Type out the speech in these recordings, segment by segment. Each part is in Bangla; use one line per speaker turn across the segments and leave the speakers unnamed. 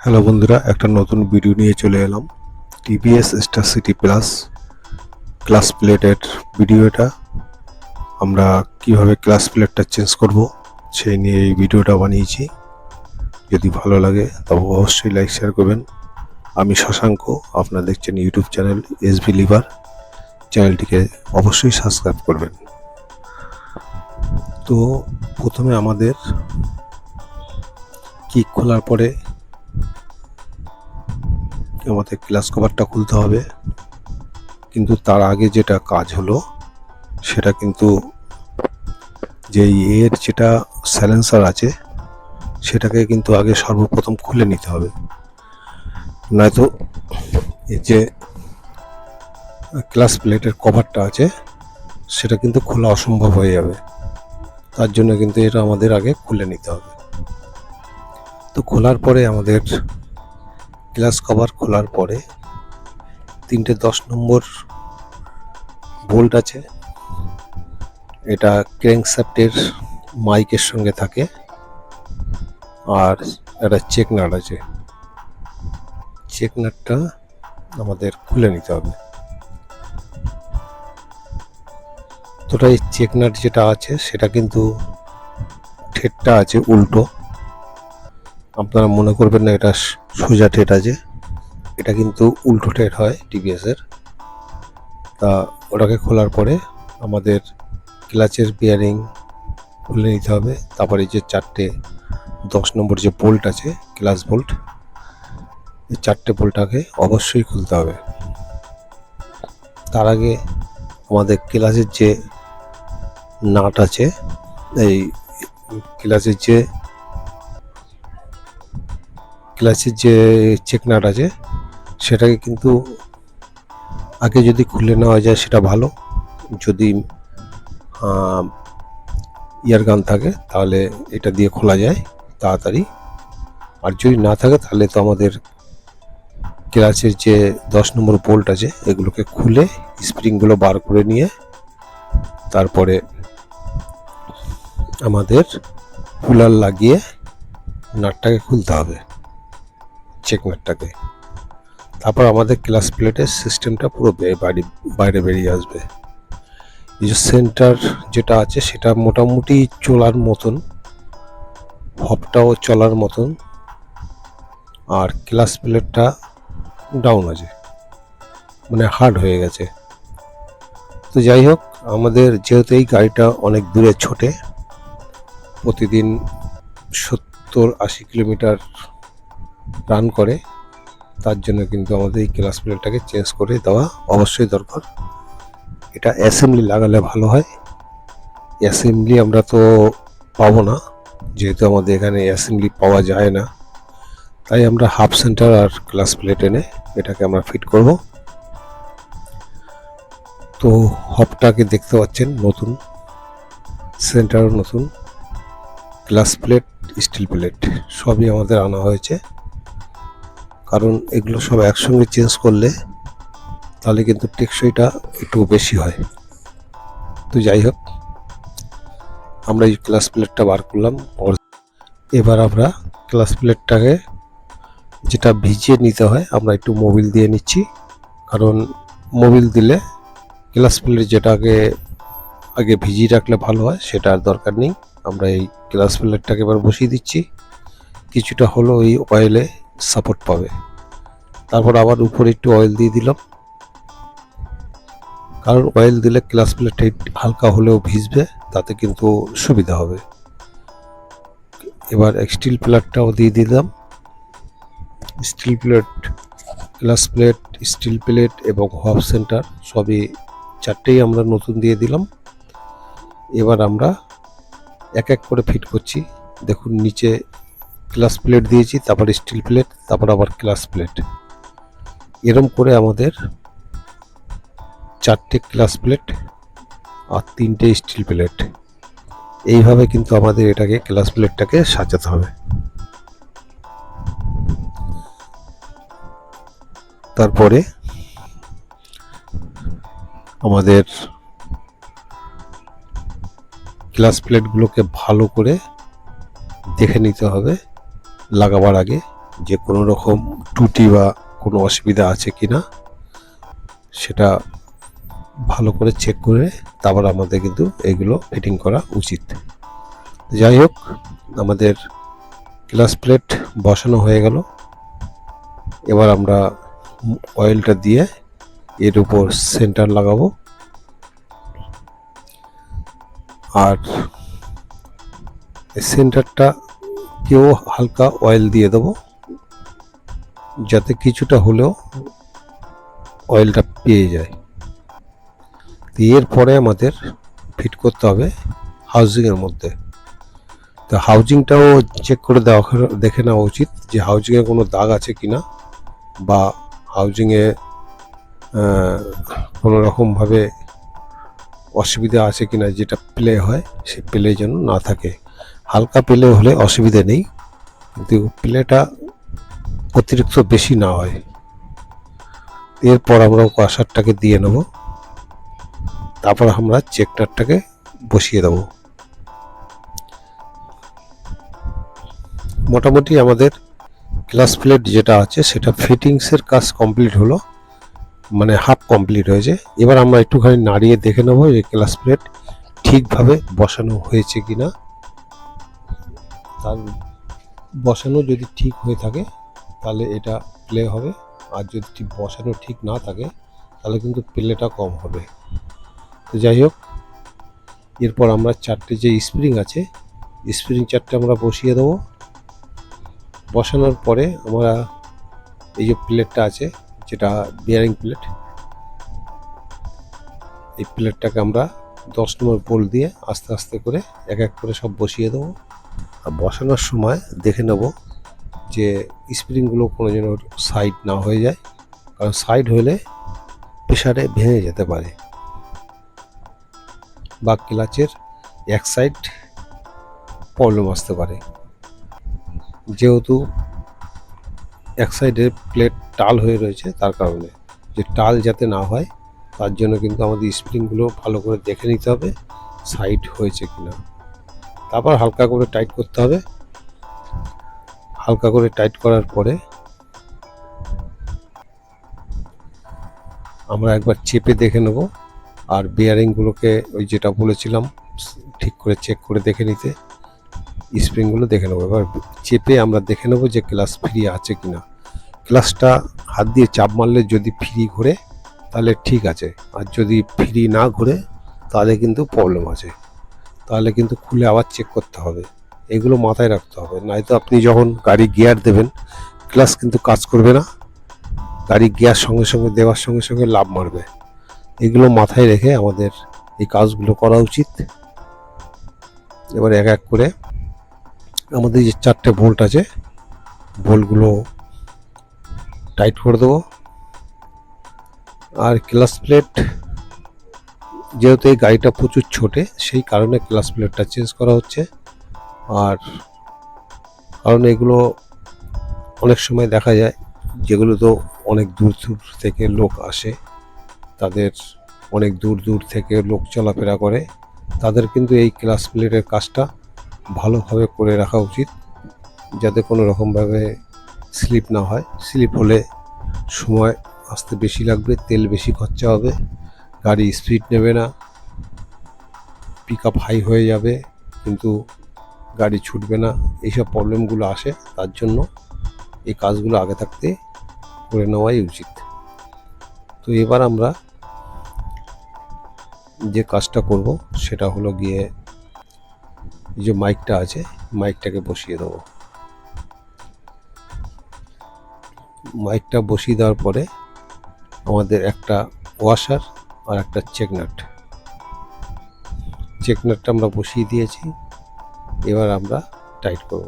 হ্যালো বন্ধুরা, একটা নতুন ভিডিও নিয়ে চলে এলাম। TVS star city plus class প্লেটের ভিডিওটা আমরা কিভাবে ক্লাস প্লেটটা চেঞ্জ করব সেই নিয়ে এই ভিডিওটা বানিয়েছি। যদি ভালো লাগে তবে অবশ্যই লাইক শেয়ার করবেন। আমি শশাঙ্ক, আপনারা দেখছেন ইউটিউব চ্যানেল এসবি লিভার। চ্যানেলটিকে অবশ্যই সাবস্ক্রাইব করবেন। তো প্রথমে আমাদের কিক খোলার পরে আমাদের ক্লাস কভারটা খুলতে হবে, কিন্তু তার আগে যেটা কাজ হলো সেটা কিন্তু যে এর যেটা সাইলেন্সার আছে সেটাকে কিন্তু আগে সর্বপ্রথম খুলে নিতে হবে, নয়তো এই যে ক্লাস প্লেটের কভারটা আছে সেটা কিন্তু খোলা অসম্ভব হয়ে যাবে। তার জন্য কিন্তু এটা আমাদের আগে খুলে নিতে হবে। তো খোলার পরে আমাদের গ্লাস কভার খোলার পরে 3টে 10 নম্বর বোল্ট আছে। এটা ক্র্যাঙ্কশ্যাফটের মাইকের সঙ্গে থাকে, আর একটা চেক নাট আছে। চেক নাটটা আমাদের খুলে নিতে হবে। তো এই চেক নাট যেটা আছে সেটা কিন্তু ঠেটটা আছে উল্টো। আপনারা মনে করবেন না এটা সোজা ঠেট আছে, এটা কিন্তু উল্টো ঠেট হয় টিভিএস এর। তা ওটাকে খোলার পরে আমাদের ক্লাচের বিয়ারিং খুলে নিতে হবে। তারপরে যে 4টে 10 নম্বর যে বোল্ট আছে, ক্লাচ বোল্ট, এই 4টে বোল্টটাকে অবশ্যই খুলতে হবে। তার আগে আমাদের ক্লাচের যে নাট আছে, এই ক্লাচের যে চেক নাট আছে সেটাকে কিন্তু আগে যদি খুলে নেওয়া যায় সেটা ভালো। যদি ইয়ার গান থাকে তাহলে এটা দিয়ে খোলা যায় তাড়াতাড়ি, আর যদি না থাকে তাহলে তো আমাদের ক্লাচের যে 10 নম্বর বোল্ট আছে এগুলোকে খুলে স্প্রিংগুলো বার করে নিয়ে তারপরে আমাদের পুলার লাগিয়ে নাটটাকে খুলতে হবে, চেক নাটটাকে। তারপর আমাদের ক্লাস প্লেটের সিস্টেমটা পুরো বাইরে বেরিয়ে আসবে। এই যে সেন্টার যেটা আছে সেটা মোটামুটি চলার মতন, হপটাও চলার মতন, আর ক্লাস প্লেটটা ডাউন আছে, মানে হার্ড হয়ে গেছে। তো যাই হোক, আমাদের যেহেতু এই গাড়িটা অনেক দূরে ছোটে, প্রতিদিন 70-80 কিলোমিটার রান করে, তার জন্য কিন্তু আমাদের এই ক্লাস প্লেটটাকে চেঞ্জ করে দেওয়া অবশ্যই দরকার। এটা অ্যাসেম্বলি লাগালে ভালো হয়। অ্যাসেম্বলি আমরা তো পাবো না, যেহেতু আমাদের এখানে অ্যাসেম্বলি পাওয়া যায় না, তাই আমরা হাফ সেন্টার আর ক্লাস প্লেট এনে এটাকে আমরা ফিট করব। তো হপটাকে দেখতে পাচ্ছেন নতুন, সেন্টারও নতুন, গ্লাস প্লেট, স্টিল প্লেট সবই আমাদের আনা হয়েছে, কারণ এগুলো সব একসঙ্গে চেঞ্জ করলে তাহলে কিন্তু টেকসইটা একটু বেশি হয়। তো যাই হোক, আমরা এই গ্লাস প্লেটটা বার করলাম। এবার আমরা গ্লাস প্লেটটাকে যেটা ভিজিয়ে নিতে হয় আমরা একটু মোবিল দিয়ে নিচ্ছি, কারণ মোবিল দিলে গ্লাস প্লেট যেটাকে আগে ভিজিয়ে রাখলে ভালো হয় সেটা আর দরকার নেই। আমরা এই গ্লাস প্লেটটাকে এবার বসিয়ে দিচ্ছি, কিছুটা হলো এই অয়েলে সাপোর্ট পাবে। তারপর আবার উপরে একটু অয়েল দিয়ে দিলাম, কারণ অয়েল দিলে গ্লাস প্লেট হালকা হলেও ভিজবে, তাতে কিন্তু সুবিধা হবে। এবার স্টিল প্লেটটাও দিয়ে দিলাম। Still plate, glass plate, still plate এবং হপ সেন্টার সবই 4টেই আমরা নতুন দিয়ে দিলাম। এবার আমরা এক এক করে ফিট করছি। দেখুন, নিচে গ্লাস প্লেট দিয়েছি, তারপর স্টিল প্লেট, তারপর আবার গ্লাস প্লেট, এরম করে আমাদের 4টে গ্লাস প্লেট আর 3টে স্টিল প্লেট, এইভাবে কিন্তু আমাদের এটাকে গ্লাস প্লেটটাকে সাজাতে হবে। তারপরে আমাদের গ্লাস প্লেটগুলোকে ভালো করে দেখে নিতে হবে লাগাবার আগে যে কোনো রকম ত্রুটি বা কোনো অসুবিধা আছে কি না সেটা ভালো করে চেক করে তারপর আমাদের কিন্তু এগুলো ফিটিং করা উচিত। যাই হোক, আমাদের ক্লাস প্লেট বসানো হয়ে গেল। এবার আমরা অয়েলটা দিয়ে এর উপর সেন্টার লাগাবো, আর সেন্টারটা কেউ হালকা অয়েল দিয়ে দেবো যাতে কিছুটা হলেও অয়েলটা পেয়ে যায়। এরপরে আমাদের ফিট করতে হবে হাউজিংয়ের মধ্যে। তো হাউজিংটাও চেক করে দেখে নেওয়া উচিত যে হাউজিংয়ে কোনো দাগ আছে কি না, বা হাউজিংয়ে কোনো রকমভাবে অসুবিধা আছে কি না, যেটা প্লে হয় সে প্লে যেন না থাকে। হালকা প্লে হলে অসুবিধা নেই, কিন্তু প্লেটা অতিরিক্ত বেশি না হয়। এরপর আমরা ওয়াশারটাকে দিয়ে নেব, তারপর আমরা চেকটারটাকে বসিয়ে দেব। মোটামুটি আমাদের ক্লাস প্লেট যেটা আছে সেটা ফিটিংসের কাজ কমপ্লিট হলো, মানে হাফ কমপ্লিট হয়েছে। এবার আমরা একটুখানি নাড়িয়ে দেখে নেবো যে ক্লাস প্লেট ঠিকভাবে বসানো হয়েছে কিনা। তার বসানো যদি ঠিক হয়ে থাকে তাহলে এটা প্লে হবে, আর যদি বসানো ঠিক না থাকে তাহলে কিন্তু প্লেটা কম হবে। তো যাই হোক, এরপর আমরা চারটে যে স্প্রিং আছে, স্প্রিং চারটে আমরা বসিয়ে দেবো। বসানোর পরে আমরা এই যে প্লেটটা আছে, যেটা বিয়ারিং প্লেট, এই প্লেটটাকে আমরা 10 নম্বর বোল্ট দিয়ে আস্তে আস্তে করে এক এক করে সব বসিয়ে দেবো। আর বসানোর সময় দেখে নেব যে স্প্রিংগুলো কোনো যেন সাইড না হয়ে যায়, কারণ সাইড হলে প্রেসারে ভেঙে যেতে পারে, বা ক্লাচের এক সাইড প্রবলেম আসতে পারে। যেহেতু এক সাইডের প্লেট টাল হয়ে রয়েছে, তার কারণে যে টাল যাতে না হয় তার জন্য কিন্তু আমাদের স্প্রিংগুলো ভালো করে দেখে নিতে হবে সাইড হয়েছে কিনা। তারপর হালকা করে টাইট করতে হবে। হালকা করে টাইট করার পরে আমরা একবার চেপে দেখে নেব, আর বিয়ারিংগুলোকে ওই যেটা বলেছিলাম ঠিক করে চেক করে দেখে নিতে, স্প্রিংগুলো দেখে নেবো। এবার চেপে আমরা দেখে নেবো যে ক্লাচ ফ্রি আছে কিনা। ক্লাচটা হাত দিয়ে চাপ মারলে যদি ফ্রি ঘোরে তাহলে ঠিক আছে, আর যদি ফ্রি না ঘোরে তাহলে কিন্তু প্রবলেম আছে, তাহলে কিন্তু খুলে আবার চেক করতে হবে। এগুলো মাথায় রাখতে হবে, নয়তো আপনি যখন গাড়ি গিয়ার দেবেন ক্লাচ কিন্তু কাজ করবে না, গাড়ি গিয়ার সঙ্গে সঙ্গে দেওয়ার সঙ্গে সঙ্গে লাভ মারবে। এগুলো মাথায় রেখে আমাদের এই কাজগুলো করা উচিত। এবার এক এক করে আমাদের যে চারটে বোল্ট আছে, বোল্টগুলো টাইট করে দেবো। আর ক্লাচ প্লেট, যেহেতু এই গাড়িটা প্রচুর ছোটে, সেই কারণে ক্লাচ প্লেটটা চেঞ্জ করা হচ্ছে। আর কারণ এগুলো অনেক সময় দেখা যায় যেগুলো তো অনেক দূর দূর থেকে লোক আসে, তাদের অনেক দূর দূর থেকে লোক চলাফেরা করে, তাদের কিন্তু এই ক্লাচ প্লেটের কাজটা ভালোভাবে করে রাখা উচিত, যাতে কোনো রকমভাবে স্লিপ না হয়। স্লিপ হলে সময় আসতে বেশি লাগবে, তেল বেশি খরচা হবে, গাড়ি স্পিড নেবে না, পিক আপ হাই হয়ে যাবে কিন্তু গাড়ি ছুটবে না, এইসব প্রবলেমগুলো আসে। তার জন্য এই কাজগুলো আগে থাকতে করে নেওয়াই উচিত। তো এবার আমরা যে কাজটা করব সেটা হলো গিয়ে এই যে মাইকটা আছে, মাইকটাকে বসিয়ে দেবো। মাইকটা বসিয়ে দেওয়ার পরে আমাদের একটা ওয়াশার আর একটা চেকনাটটা আমরা বসিয়ে দিয়েছি। এবার আমরা টাইট করব।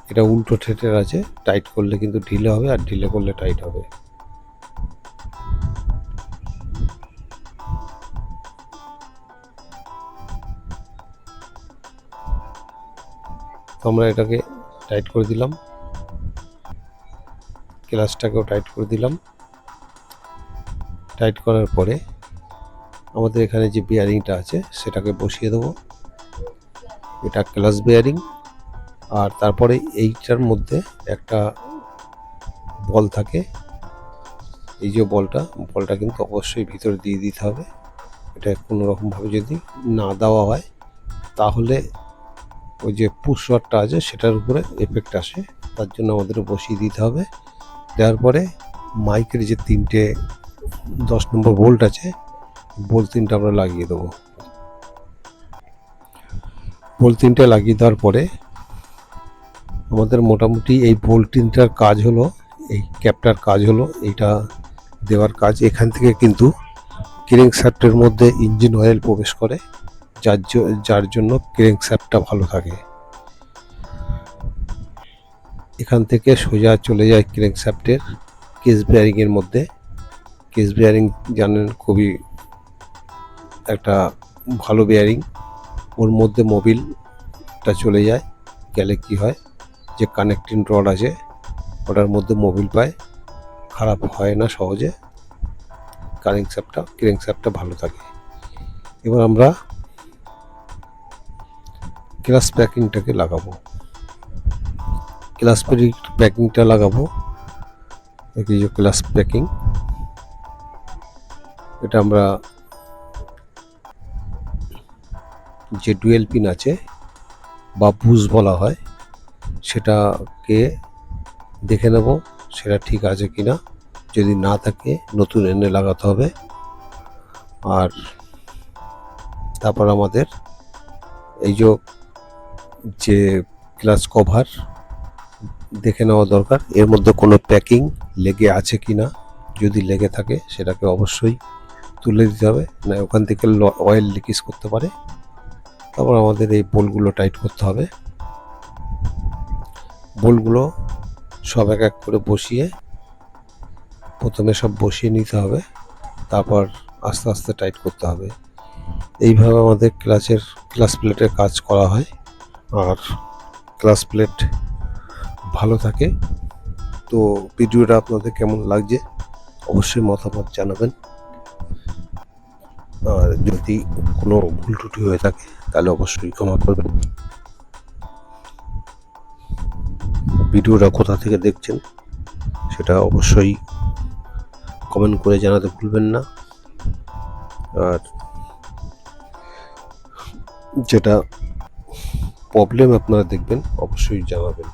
এটা উল্টো থ্রেডের আছে, টাইট করলে কিন্তু ঢিলে হবে, আর ঢিলে করলে টাইট হবে। তো আমরা এটাকে টাইট করে দিলাম, ক্লাচটাকেও টাইট করে দিলাম। টাইট করার পরে আমাদের এখানে যে বিয়ারিংটা আছে সেটাকে বসিয়ে দেবো। এটা ক্লাচ বিয়ারিং, আর তারপরে এইটার মধ্যে একটা বল থাকে, এই যে বলটা কিন্তু অবশ্যই ভিতরে দিয়ে দিতে হবে। এটা কোনো রকমভাবে যদি না দেওয়া হয় তাহলে ওই যে পুশ রডটা আছে সেটার উপরে এফেক্ট আসে, তার জন্য আমাদের বসিয়ে দিতে হবে। দেওয়ার পরে মাইকের যে 3টে 10 নম্বর বোল্ট আছে, বোল্ট 3টে আমরা লাগিয়ে দেবো। বোল্ট 3টে লাগিয়ে দেওয়ার পরে আমাদের মোটামুটি এই বোল্ট 3টার কাজ হলো, এই ক্যাপটার কাজ হলো এইটা দেওয়ার কাজ। এখান থেকে কিন্তু ক্র্যাঙ্কশ্যাফটের মধ্যে ইঞ্জিন অয়েল প্রবেশ করে, যার জন্য ক্র্যাঙ্কশ্যাফটটা ভালো থাকে। এখান থেকে সোজা চলে যায় ক্র্যাঙ্কশ্যাফটের কেস বেয়ারিংয়ের মধ্যে। কেস বেয়ারিং জানেন খুবই একটা ভালো বেয়ারিং, ওর মধ্যে মোবিলটা চলে যায়, গেলে কি হয় যে কানেক্টিং রড আছে ওটার মধ্যে মোবিল পায়, খারাপ হয় না সহজে, ক্র্যাঙ্কশ্যাফটটা ভালো থাকে। এবার আমরা ক্লাস প্যাকিংটাকে লাগাবো। ক্লাস প্যাকিংটা লাগাবো, এই যে ক্লাস প্যাকিং, এটা আমরা যে ডুয়েল পিন আছে বা বুশ বলা হয় সেটাকে দেখে নেব সেটা ঠিক আছে কিনা, যদি না থাকে নতুন এনে লাগাতে হবে। আর তারপর আমাদের এই যে ক্লাচ কভার দেখে নেওয়া দরকার, এর মধ্যে কোনো প্যাকিং লেগে আছে কিনা, যদি লেগে থাকে সেটাকে অবশ্যই তুলে দিতে হবে, না ওখান থেকে অয়েল লিকেজ করতে পারে। তারপর আমাদের এই বোল্টগুলো টাইট করতে হবে। বোল্টগুলো সব এক এক করে প্রথমে সব বসিয়ে নিতে হবে, তারপর আস্তে আস্তে টাইট করতে হবে। এইভাবে আমাদের ক্লাচ প্লেটের কাজ করা হয়। আর ক্লাচ প্লেট ভালো থাকে। তো ভিডিওটা আপনাদের কেমন লাগছে অবশ্যই মতামত জানাবেন, আর যদি কোনো ভুল ত্রুটি হয়ে থাকে তাহলে অবশ্যই ক্ষমা করবেন। ভিডিওটা কোথা থেকে দেখছেন সেটা অবশ্যই কমেন্ট করে জানাতে ভুলবেন না, আর যেটা প্রবলেম আপনারা দেখবেন অবশ্যই জানাবেন।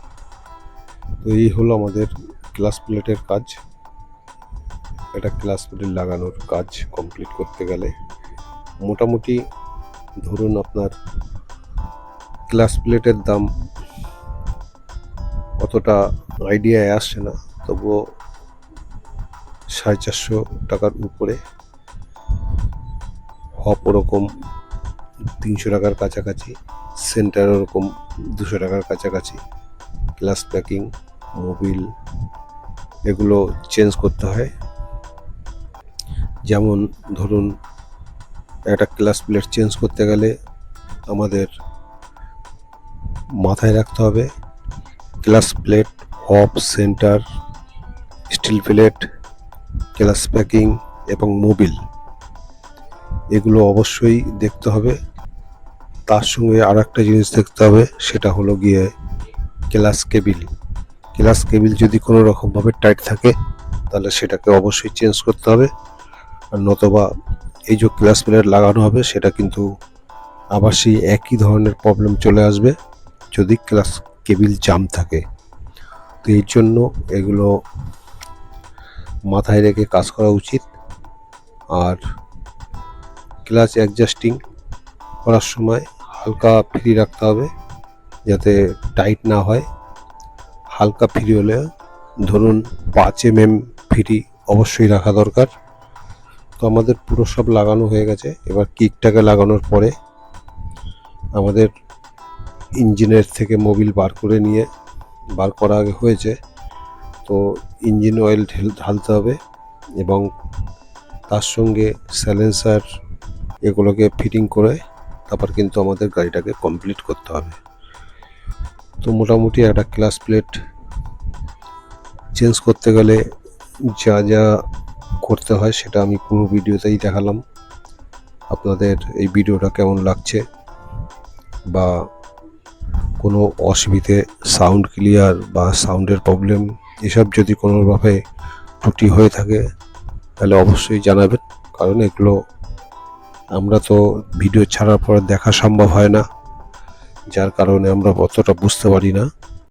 তো এই হলো আমাদের ক্লাচ প্লেটের কাজ। এটা ক্লাচ প্লেট লাগানোর কাজ কমপ্লিট করতে গেলে মোটামুটি ধরুন আপনার ক্লাচ প্লেটের দাম অতটা আইডিয়ায় আসছে না, তবুও 450 টাকার উপরে, হপ ওরকম 300 টাকার কাছাকাছি, সেন্টার ওরকম 200 টাকার কাছাকাছি। ক্লাচ প্যাকিং, মোবিল এগুলো চেঞ্জ করতে হয়। যেমন ধরুন একটা ক্লাচ প্লেট চেঞ্জ করতে গেলে আমাদের মাথায় রাখতে হবে clutch plate, hub, center, steel plate, clutch packing এবং মোবিল, এগুলো অবশ্যই দেখতে হবে। তার সঙ্গে আর একটা জিনিস দেখতে হবে, সেটা হলো গিয়ে ক্লাচ কেবিল। ক্লাচ কেবিল যদি কোনো রকমভাবে টাইট থাকে তাহলে সেটাকে অবশ্যই চেঞ্জ করতে হবে, আর নতবা এই যে ক্লাচ প্লেট লাগানো হবে সেটা কিন্তু আবার সেই একই ধরনের প্রবলেম চলে আসবে যদি ক্লাচ কেবিল জাম থাকে। তো এর জন্য এগুলো মাথায় রেখে কাজ করা উচিত। আর ক্লাচ অ্যাডজাস্টিং করার সময় হালকা ফ্রি রাখতে হবে যাতে টাইট না হয়। হালকা ফ্রি হলে ধরুন 5 mm ফ্রি অবশ্যই রাখা দরকার। তো আমাদের পুরো সব লাগানো হয়ে গেছে। এবার কিকটাকে লাগানোর পরে আমাদের ইঞ্জিনের থেকে মোবিল বার করা আগে হয়েছে, তো ইঞ্জিন অয়েল ঢালতে হবে এবং তার সঙ্গে সাইলেন্সার এগুলোকে ফিটিং করে তারপর কিন্তু আমাদের গাড়িটাকে কমপ্লিট করতে হবে। তো মোটামুটি একটা ক্লাচ প্লেট চেঞ্জ করতে গেলে যা যা করতে হয় সেটা আমি পুরো ভিডিওতেই দেখালাম। আপনাদের এই ভিডিওটা কেমন লাগছে বা কোনো অসুবিধে, সাউন্ড ক্লিয়ার বা সাউন্ডের প্রবলেম, এসব যদি কোনোভাবে ত্রুটি হয়ে থাকে তাহলে অবশ্যই জানাবেন, কারণ এগুলো আমরা তো ভিডিও ছাড়ার পর দেখা সম্ভব হয় না, যার কারণে আমরা অতটা বুঝতে পারি না।